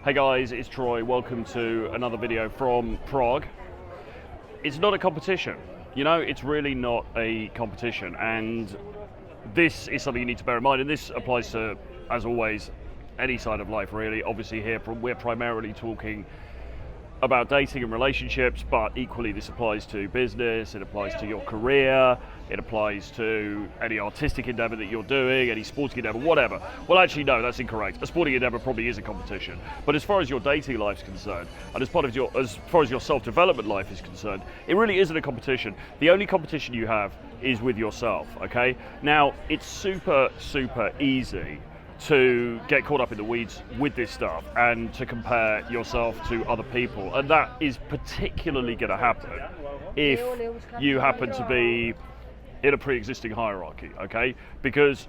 Hey guys, it's Troy. Welcome to another video from Prague. It's not a competition, you know, it's really not a competition, and this is something you need to bear in mind, and this applies to, as always, any side of life really. Obviously here we're primarily talking about dating and relationships, but equally this applies to business, it applies to your career, it applies to any artistic endeavor that you're doing, any sporting endeavor, whatever. Well, actually, no, that's incorrect. A sporting endeavor probably is a competition. But as far as your dating life's concerned, and as far as your self-development life is concerned, it really isn't a competition. The only competition you have is with yourself, okay? Now, it's super, super easy to get caught up in the weeds with this stuff and to compare yourself to other people, and that is particularly going to happen if you happen to be in a pre-existing hierarchy, okay? Because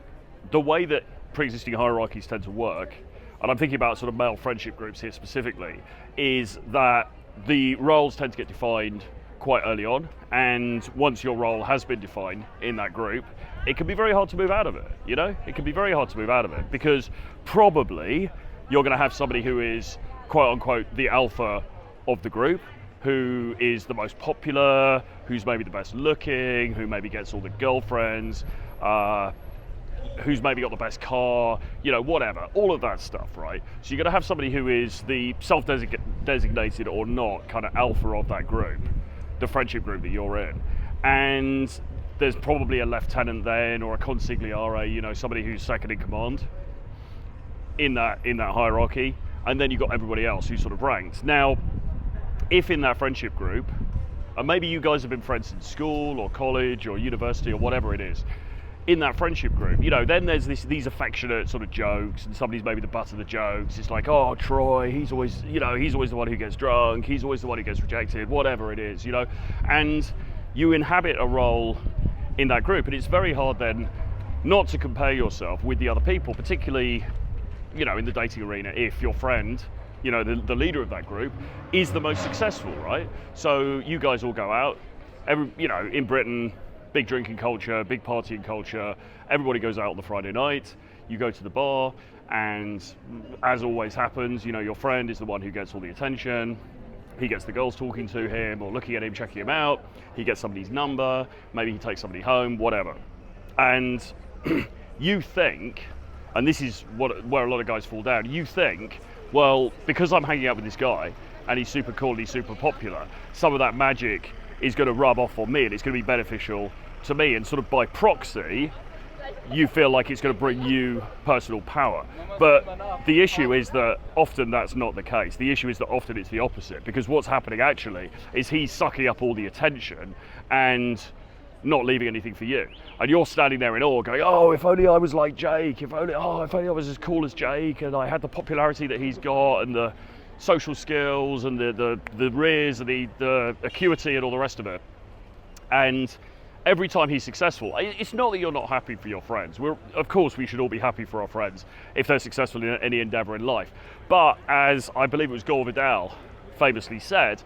the way that pre-existing hierarchies tend to work, and I'm thinking about sort of male friendship groups here specifically, is that the roles tend to get defined quite early on, and once your role has been defined in that group, it can be very hard to move out of it, you know? It can be very hard to move out of it because probably you're going to have somebody who is quote unquote the alpha of the group, who is the most popular, who's maybe the best looking, who maybe gets all the girlfriends, who's maybe got the best car, you know, whatever, all of that stuff, right? So you're going to have somebody who is the self-designated or not kind of alpha of that group, the friendship group that you're in. And there's probably a lieutenant then, or a consigliere, you know, somebody who's second in command in that hierarchy, and then you've got everybody else who's sort of ranked. Now, if in that friendship group, and maybe you guys have been friends in school or college or university or whatever it is, in that friendship group, you know, then there's these affectionate sort of jokes, and somebody's maybe the butt of the jokes. It's like, oh, Troy, he's always the one who gets drunk, he's always the one who gets rejected, whatever it is, you know, and you inhabit a role in that group, and it's very hard then not to compare yourself with the other people, particularly, you know, in the dating arena, if your friend, you know, the leader of that group is the most successful, right? So you guys all go out, you know, in Britain, big drinking culture, big partying culture, everybody goes out on the Friday night, you go to the bar, and as always happens, you know, your friend is the one who gets all the attention. He gets the girls talking to him or looking at him, checking him out. He gets somebody's number, maybe he takes somebody home, whatever. And you think, and this is where a lot of guys fall down, you think, well, because I'm hanging out with this guy and he's super cool and he's super popular, some of that magic is going to rub off on me and it's going to be beneficial to me, and sort of by proxy, you feel like it's going to bring you personal power. But the issue is that often that's not the case. The issue is that often it's the opposite, because what's happening actually is he's sucking up all the attention and not leaving anything for you. And you're standing there in awe going, oh, if only I was like Jake, if only I was as cool as Jake, and I had the popularity that he's got, and the social skills, and the riz, and the acuity, and all the rest of it. And every time he's successful, it's not that you're not happy for your friends. Of course, we should all be happy for our friends if they're successful in any endeavor in life. But as I believe it was Gore Vidal famously said,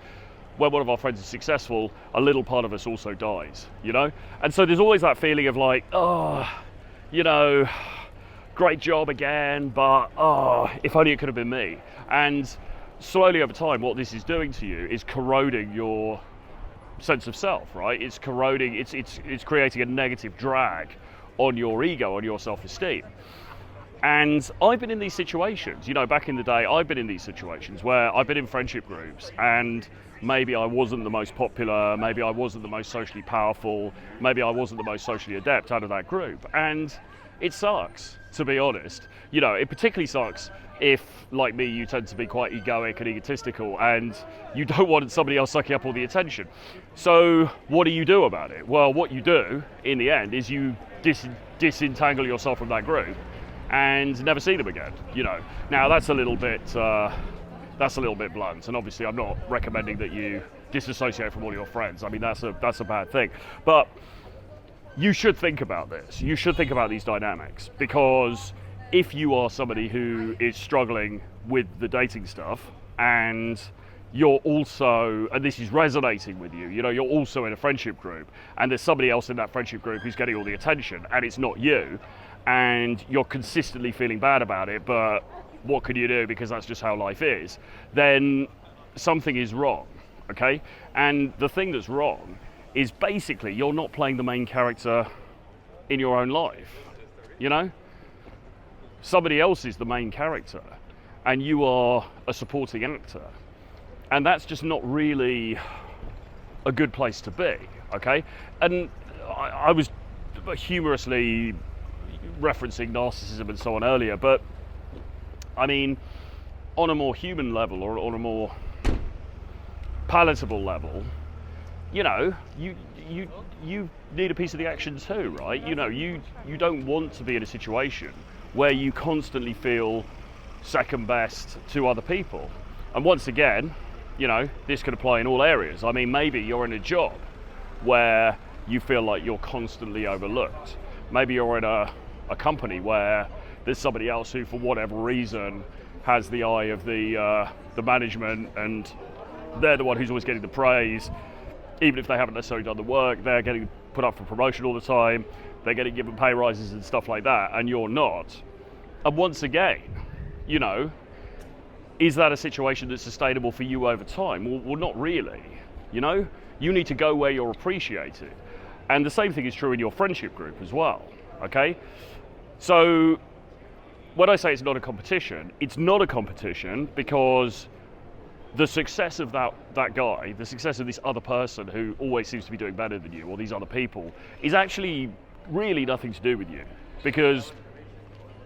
when one of our friends is successful, a little part of us also dies, you know? And so there's always that feeling of like, oh, you know, great job again, but oh, if only it could have been me. And slowly over time, what this is doing to you is corroding your sense of self, right? It's corroding, it's creating a negative drag on your ego, on your self-esteem. And I've been in these situations, you know, back in the day, I've been in these situations where I've been in friendship groups and maybe I wasn't the most popular, maybe I wasn't the most socially powerful, maybe I wasn't the most socially adept out of that group. And it sucks, to be honest. You know, it particularly sucks if, like me, you tend to be quite egoic and egotistical and you don't want somebody else sucking up all the attention. So what do you do about it? Well, what you do in the end is you disentangle yourself from that group and never see them again, you know. Now that's a little bit blunt, and obviously I'm not recommending that you disassociate from all your friends. I mean, that's a bad thing. But you should think about this. You should think about these dynamics, because if you are somebody who is struggling with the dating stuff and you're also, and this is resonating with you, you know, you're also in a friendship group and there's somebody else in that friendship group who's getting all the attention and it's not you, and you're consistently feeling bad about it, but what can you do because that's just how life is, then something is wrong, okay? And the thing that's wrong is basically you're not playing the main character in your own life, you know? Somebody else is the main character and you are a supporting actor. And that's just not really a good place to be, okay? And I was humorously referencing narcissism and so on earlier, but I mean, on a more human level or on a more palatable level, you know, you need a piece of the action too, right? You know, you don't want to be in a situation where you constantly feel second best to other people. And once again, you know, this could apply in all areas. I mean, maybe you're in a job where you feel like you're constantly overlooked. Maybe you're in a company where there's somebody else who, for whatever reason, has the eye of the management, and they're the one who's always getting the praise. Even if they haven't necessarily done the work, they're getting put up for promotion all the time. They're getting given pay rises and stuff like that, and you're not. And once again, you know, is that a situation that's sustainable for you over time? Well, not really, you know? You need to go where you're appreciated. And the same thing is true in your friendship group as well, okay? So when I say it's not a competition, it's not a competition because the success of that guy, the success of this other person who always seems to be doing better than you, or these other people, is actually really nothing to do with you, because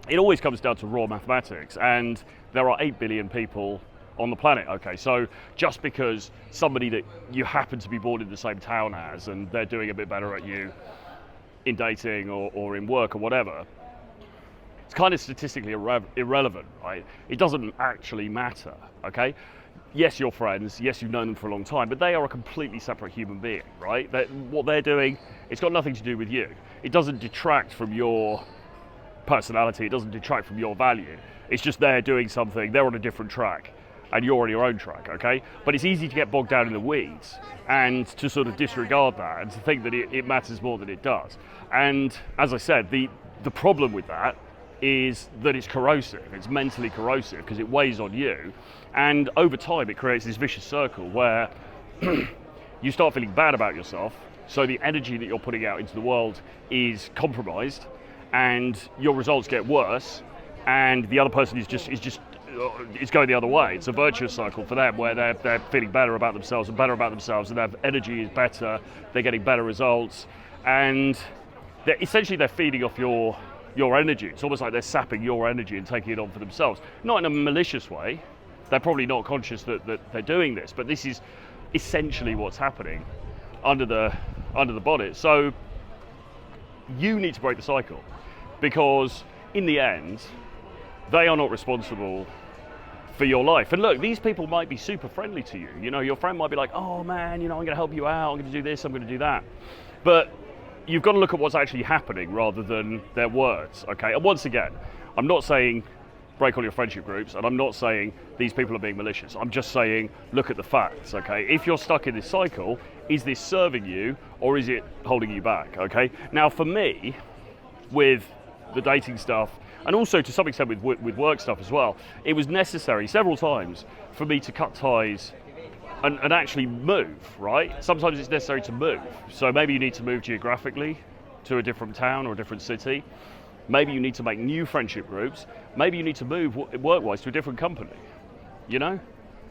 it always comes down to raw mathematics, and there are 8 billion people on the planet, okay? So just because somebody that you happen to be born in the same town as, and they're doing a bit better at you in dating or in work or whatever, it's kind of statistically irrelevant, right? It doesn't actually matter, okay? Yes, you're friends, yes, you've known them for a long time, but they are a completely separate human being, right? What they're doing, it's got nothing to do with you. It doesn't detract from your personality, it doesn't detract from your value. It's just they're doing something, they're on a different track, and you're on your own track, okay? But it's easy to get bogged down in the weeds and to sort of disregard that and to think that it matters more than it does. And as I said, the problem with that is that it's corrosive, it's mentally corrosive because it weighs on you, and over time it creates this vicious circle where you start feeling bad about yourself, so the energy that you're putting out into the world is compromised and your results get worse, and the other person is going the other way. It's a virtuous cycle for them where they're feeling better about themselves and their energy is better, they're getting better results, and they're feeding off your energy. It's almost like they're sapping your energy and taking it on for themselves. Not in a malicious way. They're probably not conscious that they're doing this, but this is essentially what's happening under the bonnet. So you need to break the cycle, because in the end, they are not responsible for your life. And look, these people might be super friendly to you. You know, your friend might be like, oh man, you know, I'm gonna help you out, I'm gonna do this, I'm gonna do that. But you've got to look at what's actually happening rather than their words, okay? And once again, I'm not saying break all your friendship groups, and I'm not saying these people are being malicious. I'm just saying look at the facts, okay? If you're stuck in this cycle, is this serving you or is it holding you back, okay? Now for me, with the dating stuff, and also to some extent with work stuff as well, it was necessary several times for me to cut ties and actually move, right? Sometimes it's necessary to move. So maybe you need to move geographically to a different town or a different city. Maybe you need to make new friendship groups. Maybe you need to move work-wise to a different company, you know?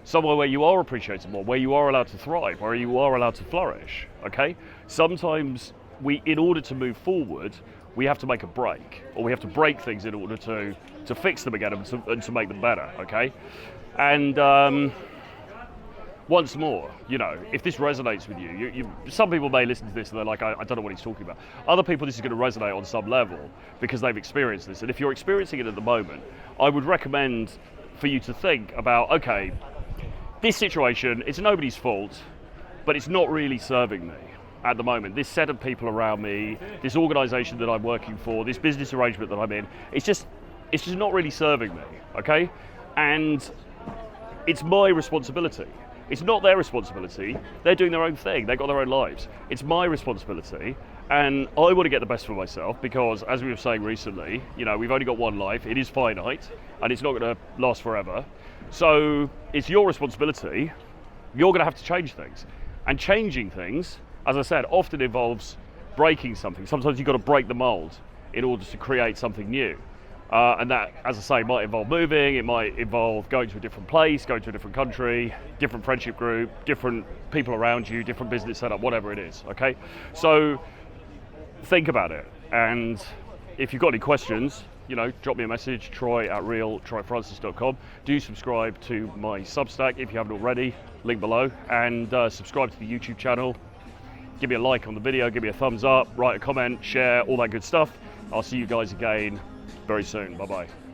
Somewhere where you are appreciated more, where you are allowed to thrive, where you are allowed to flourish, okay? Sometimes in order to move forward, we have to make a break, or we have to break things in order to fix them again and to make them better, okay? And once more, you know, if this resonates with you, some people may listen to this and they're like, I don't know what he's talking about. Other people, this is going to resonate on some level because they've experienced this. And if you're experiencing it at the moment, I would recommend for you to think about, okay, this situation, it's nobody's fault, but it's not really serving me at the moment. This set of people around me, this organization that I'm working for, this business arrangement that I'm in, it's just not really serving me, okay? And it's my responsibility. It's not their responsibility. They're doing their own thing. They've got their own lives. It's my responsibility, and I want to get the best for myself because, as we were saying recently, you know, we've only got one life. It is finite, and it's not going to last forever. So it's your responsibility. You're going to have to change things. And changing things, as I said, often involves breaking something. Sometimes you've got to break the mold in order to create something new. And that, as I say, might involve moving, it might involve going to a different place, going to a different country, different friendship group, different people around you, different business setup, whatever it is, okay? So think about it. And if you've got any questions, you know, drop me a message, troy@realtroyfrancis.com. Do subscribe to my Substack if you haven't already, link below, and subscribe to the YouTube channel. Give me a like on the video, give me a thumbs up, write a comment, share, all that good stuff. I'll see you guys again very soon. Bye-bye.